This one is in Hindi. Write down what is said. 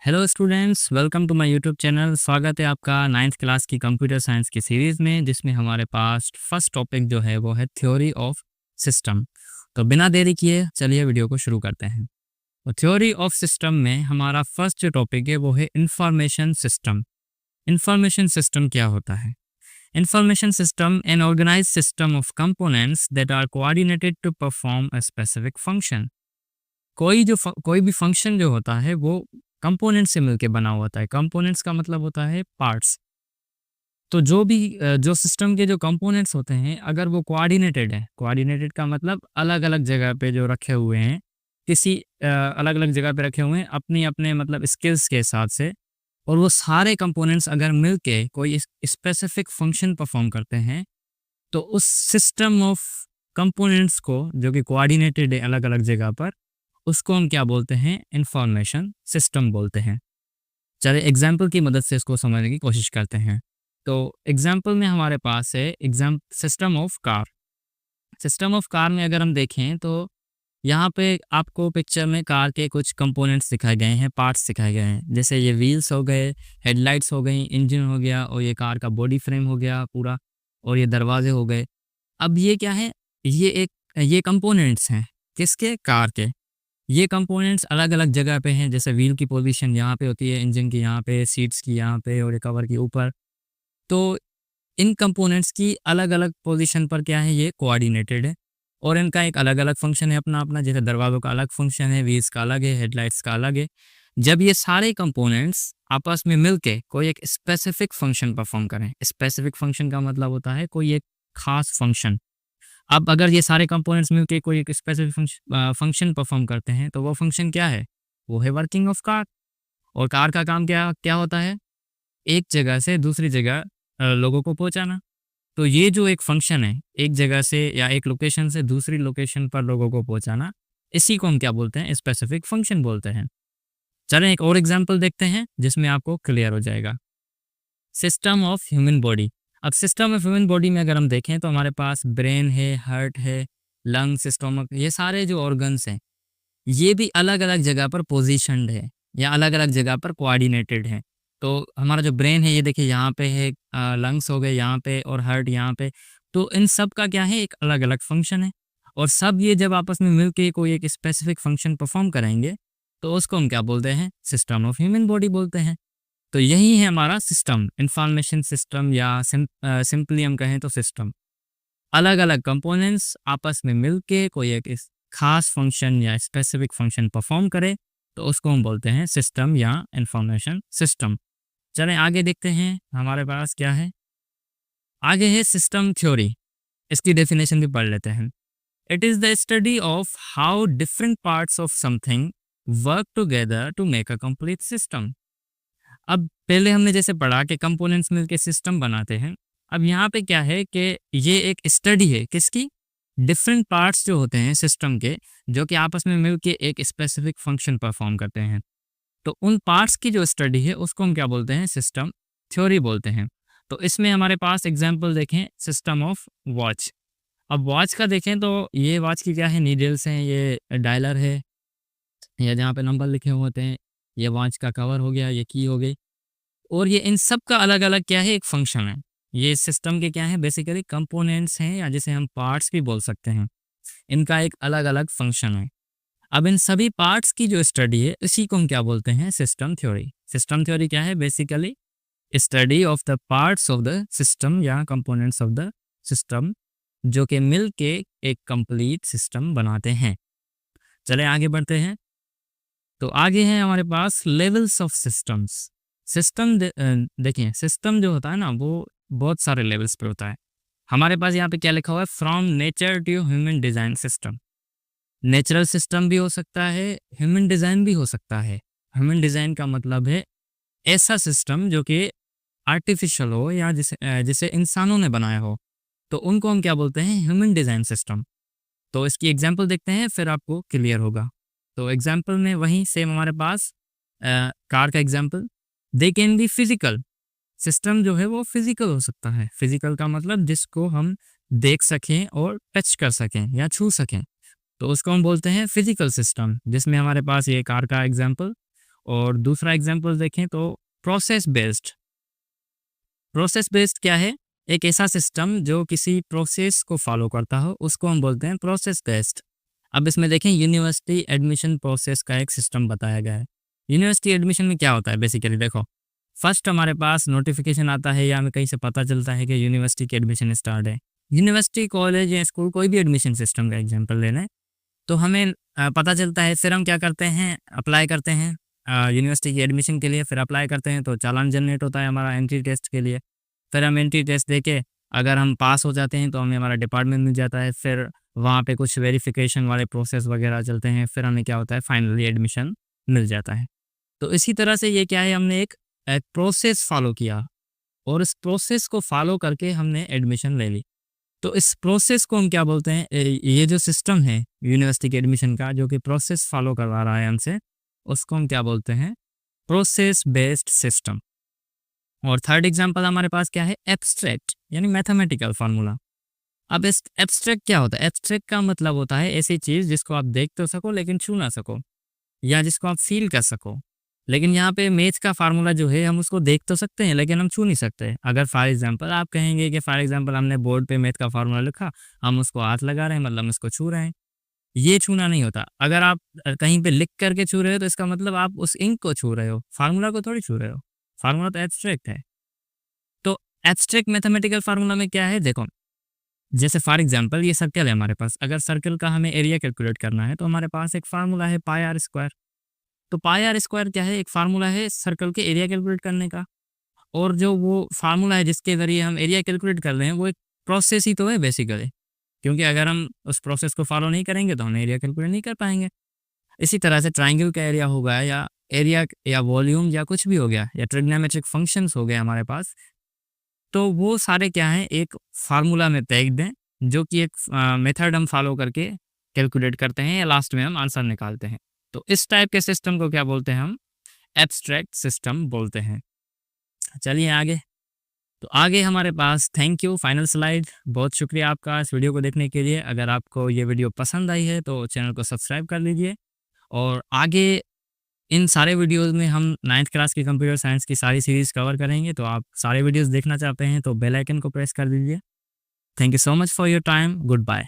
Hello students, welcome to my YouTube channel. स्वागत है आपका 9th क्लास की कंप्यूटर साइंस की सीरीज़ में, जिसमें हमारे पास फर्स्ट टॉपिक जो है वो है थ्योरी ऑफ सिस्टम। तो बिना देरी किए चलिए वीडियो को शुरू करते हैं। तो थ्योरी ऑफ सिस्टम में हमारा फर्स्ट जो टॉपिक है वो है इंफॉर्मेशन सिस्टम। इंफॉर्मेशन सिस्टम क्या होता है? Information system an organized system of components that are coordinated to perform a specific function. कोई भी फंक्शन जो होता है वो कंपोनेंट से मिलके बना हुआ होता है। कंपोनेंट्स का मतलब होता है पार्ट्स। तो जो सिस्टम के जो कंपोनेंट्स होते हैं, अगर वो कोऑर्डिनेटेड है, कोऑर्डिनेटेड का मतलब अलग अलग जगह पे जो रखे हुए हैं, किसी अलग अलग जगह पे रखे हुए हैं अपनी अपने मतलब स्किल्स के हिसाब से, और वो सारे कंपोनेंट्स अगर मिलके कोई स्पेसिफिक फंक्शन परफॉर्म करते हैं, तो उस सिस्टम ऑफ कंपोनेंट्स को जो कि कोऑर्डिनेटेड है अलग अलग जगह पर, उसको हम क्या बोलते हैं? इंफॉर्मेशन सिस्टम बोलते हैं। चलिए एग्जाम्पल की मदद से इसको समझने की कोशिश करते हैं। तो एग्जाम्पल में हमारे पास है system of car. System of car में अगर हम देखें तो यहाँ पे आपको पिक्चर में कार के कुछ कंपोनेंट्स दिखाए गए हैं, पार्ट्स दिखाए गए हैं। जैसे ये व्हील्स हो गए, हेडलाइट्स हो गई, इंजन हो गया, और ये कार का बॉडी फ्रेम हो गया पूरा, और ये दरवाजे हो गए। अब ये क्या है? ये कंपोनेंट्स हैं किसके? कार के। ये कंपोनेंट्स अलग अलग जगह पे हैं। जैसे व्हील की पोजीशन यहाँ पे होती है, इंजन की यहाँ पे, सीट्स की यहाँ पे, और ये कवर के ऊपर। तो इन कंपोनेंट्स की अलग अलग पोजीशन पर क्या है? ये कोऑर्डिनेटेड है, और इनका एक अलग अलग फंक्शन है अपना अपना। जैसे दरवाज़ों का अलग फंक्शन है, व्हील्स का अलग है, हेडलाइट्स का अलग है। जब ये सारे कंपोनेंट्स आपस में मिलके कोई एक स्पेसिफिक फंक्शन परफॉर्म करें, स्पेसिफिक फंक्शन का मतलब होता है कोई एक खास फंक्शन। अब अगर ये सारे कंपोनेंट्स मिलके कोई एक स्पेसिफिक फंक्शन परफॉर्म करते हैं, तो वो फंक्शन क्या है? वो है वर्किंग ऑफ कार। और कार का काम क्या क्या होता है? एक जगह से दूसरी जगह लोगों को पहुंचाना। तो ये जो एक फंक्शन है, एक जगह से या एक लोकेशन से दूसरी लोकेशन पर लोगों को पहुंचाना, इसी को हम क्या बोलते हैं? स्पेसिफिक फंक्शन बोलते हैं। चलें एक और एग्जांपल देखते हैं जिसमें आपको क्लियर हो जाएगा। System of human body. अब सिस्टम ऑफ ह्यूमन बॉडी में अगर हम देखें तो हमारे पास ब्रेन है, हार्ट है, लंग्स, स्टोमक, ये सारे जो ऑर्गन्स हैं, ये भी अलग अलग जगह पर पोजीशनड है या अलग अलग जगह पर कोऑर्डिनेटेड है। तो हमारा जो ब्रेन है, ये देखिए यहाँ पे है, लंग्स हो गए यहाँ पे, और हार्ट यहाँ पे। तो इन सब का क्या है? एक अलग अलग फंक्शन है, और सब ये जब आपस में मिलके कोई एक स्पेसिफिक फंक्शन परफॉर्म करेंगे, तो उसको हम क्या बोलते हैं? सिस्टम ऑफ ह्यूमन बॉडी बोलते हैं। तो यही है हमारा सिस्टम, इंफॉर्मेशन सिस्टम, या सिंपली हम कहें तो सिस्टम। अलग अलग कंपोनेंट्स आपस में मिलके कोई एक इस खास फंक्शन या स्पेसिफिक फंक्शन परफॉर्म करे, तो उसको हम बोलते हैं सिस्टम या इंफॉर्मेशन सिस्टम। चलें आगे देखते हैं हमारे पास क्या है। आगे है सिस्टम थ्योरी। इसकी डेफिनेशन भी पढ़ लेते हैं। It is the study of how different parts of something work together to make a complete system. अब पहले हमने जैसे पढ़ा कि कंपोनेंट्स मिलके सिस्टम बनाते हैं। अब यहाँ पे क्या है कि ये एक स्टडी है किसकी? डिफरेंट पार्ट्स जो होते हैं सिस्टम के, जो कि आपस में मिलके एक स्पेसिफिक फंक्शन परफॉर्म करते हैं। तो उन पार्ट्स की जो स्टडी है उसको हम क्या बोलते हैं? सिस्टम थ्योरी बोलते हैं। तो इसमें हमारे पास एग्जाम्पल देखें, सिस्टम ऑफ वॉच। अब वॉच का देखें तो ये वॉच की क्या है? नीडल्स हैं, ये डायलर है, या जहाँ पे नंबर लिखे हुए होते हैं, ये वॉच का कवर हो गया, ये की हो गई। और ये इन सब का अलग अलग क्या है? एक फंक्शन है। ये सिस्टम के क्या है? बेसिकली कंपोनेंट्स हैं, या जिसे हम पार्ट्स भी बोल सकते हैं। इनका एक अलग अलग फंक्शन है। अब इन सभी पार्ट्स की जो स्टडी है, इसी को हम क्या बोलते हैं? System theory. सिस्टम थ्योरी क्या है? Basically study of the parts of the system या कंपोनेंट्स ऑफ द सिस्टम, जो कि मिल के एक कंप्लीट सिस्टम बनाते हैं। चले आगे बढ़ते हैं। तो आगे है हमारे पास लेवल्स ऑफ सिस्टम्स। सिस्टम देखिए, सिस्टम जो होता है ना, वो बहुत सारे लेवल्स पे होता है। हमारे पास यहाँ पे क्या लिखा हुआ है? From nature to human design system. Natural system भी हो सकता है, ह्यूमन डिजाइन भी हो सकता है। ह्यूमन डिजाइन का मतलब है ऐसा सिस्टम जो कि आर्टिफिशियल हो, या जिसे इंसानों ने बनाया हो, तो उनको हम क्या बोलते हैं? Human design system. तो इसकी एग्जाम्पल देखते हैं, फिर आपको क्लियर होगा। तो एग्जाम्पल में वहीं सेम हमारे पास कार का example. They can be physical. System जो है वो फिजिकल हो सकता है। फिजिकल का मतलब जिसको हम देख सकें और टच कर सकें या छू सकें, तो उसको हम बोलते हैं फिजिकल सिस्टम, जिसमें हमारे पास ये कार का एग्जाम्पल। और दूसरा एग्जांपल देखें तो प्रोसेस बेस्ड। प्रोसेस बेस्ड क्या है? एक ऐसा सिस्टम जो किसी प्रोसेस को फॉलो करता हो, उसको हम बोलते हैं प्रोसेस बेस्ड। अब इसमें देखें यूनिवर्सिटी एडमिशन प्रोसेस का एक सिस्टम बताया गया है। यूनिवर्सिटी एडमिशन में क्या होता है बेसिकली देखो, फर्स्ट हमारे पास नोटिफिकेशन आता है या हमें कहीं से पता चलता है कि यूनिवर्सिटी की एडमिशन स्टार्ट है। यूनिवर्सिटी, कॉलेज या स्कूल, कोई भी एडमिशन सिस्टम का एग्जांपल लेना है तो हमें पता चलता है, फिर हम क्या करते हैं, अप्लाई करते हैं यूनिवर्सिटी की एडमिशन के लिए। फिर अप्लाई करते हैं तो चालान जनरेट होता है हमारा एंट्री टेस्ट के लिए। फिर हम एंट्री टेस्ट देके अगर हम पास हो जाते हैं तो हमें हमारा डिपार्टमेंट मिल जाता है। फिर वहाँ पे कुछ वेरिफिकेशन वाले प्रोसेस वगैरह चलते हैं, फिर हमें क्या होता है, फाइनली एडमिशन मिल जाता है। तो इसी तरह से ये क्या है, हमने एक प्रोसेस फॉलो किया और इस प्रोसेस को फॉलो करके हमने एडमिशन ले ली। तो इस प्रोसेस को हम क्या बोलते हैं, ये जो सिस्टम है यूनिवर्सिटी के एडमिशन का जो कि प्रोसेस फॉलो करवा रहा है हमसे, उसको हम क्या बोलते हैं, प्रोसेस बेस्ड सिस्टम। और थर्ड एग्जांपल हमारे पास क्या है, एब्स्ट्रैक्ट यानी मैथमेटिकल फार्मूला। अब इस एब्स्ट्रैक्ट क्या होता है? एब्स्ट्रैक्ट का मतलब होता है ऐसी चीज़ जिसको आप देख तो सको लेकिन छू ना सको, या जिसको आप फील कर सको। लेकिन यहाँ पे मैथ का फार्मूला जो है हम उसको देख तो सकते हैं लेकिन हम छू नहीं सकते। अगर फॉर एग्जांपल आप कहेंगे कि फॉर एग्जांपल हमने बोर्ड पे मैथ का फार्मूला लिखा, हम उसको हाथ लगा रहे हैं मतलब हम इसको छू रहे हैं, ये छूना नहीं होता। अगर आप कहीं पे लिख करके छू रहे हो तो इसका मतलब आप उस इंक को छू रहे हो, फार्मूला को थोड़ी छू रहे हो। फार्मूला तो एब्स्ट्रैक्ट है। तो एब्स्ट्रैक्ट मैथमेटिकल फार्मूला में क्या है देखो, जैसे फॉर एग्जांपल ये सर्कल है हमारे पास, अगर सर्कल का हमें एरिया कैलकुलेट करना है तो हमारे पास एक फार्मूला है पाई आर स्क्वायर। तो पाई आर स्क्वायर क्या है, एक फार्मूला है सर्कल के एरिया कैलकुलेट करने का। और जो वो फार्मूला है जिसके ज़रिए हम एरिया कैलकुलेट कर रहे हैं वो एक प्रोसेस ही तो है बेसिकली, क्योंकि अगर हम उस प्रोसेस को फॉलो नहीं करेंगे तो हम एरिया कैलकुलेट नहीं कर पाएंगे। इसी तरह से ट्राइंगल का एरिया हो गया या एरिया या वॉल्यूम या कुछ भी हो गया या ट्रिग्नोमेट्रिक फंक्शंस हो गए हमारे पास, तो वो सारे क्या हैं, एक फार्मूला में पैक्ड हैं जो कि एक मेथड हम फॉलो करके कैलकुलेट करते हैं या लास्ट में हम आंसर निकालते हैं। तो इस टाइप के सिस्टम को क्या बोलते हैं हम, एब्स्ट्रैक्ट सिस्टम बोलते हैं। चलिए आगे। तो आगे हमारे पास थैंक यू, फाइनल स्लाइड। बहुत शुक्रिया आपका इस वीडियो को देखने के लिए। अगर आपको ये वीडियो पसंद आई है तो चैनल को सब्सक्राइब कर लीजिए। और आगे इन सारे वीडियोस में हम 9th क्लास की कंप्यूटर साइंस की सारी सीरीज़ कवर करेंगे। तो आप सारे वीडियोस देखना चाहते हैं तो बेल आइकन को प्रेस कर दीजिए। Thank you so much for your time. Good bye.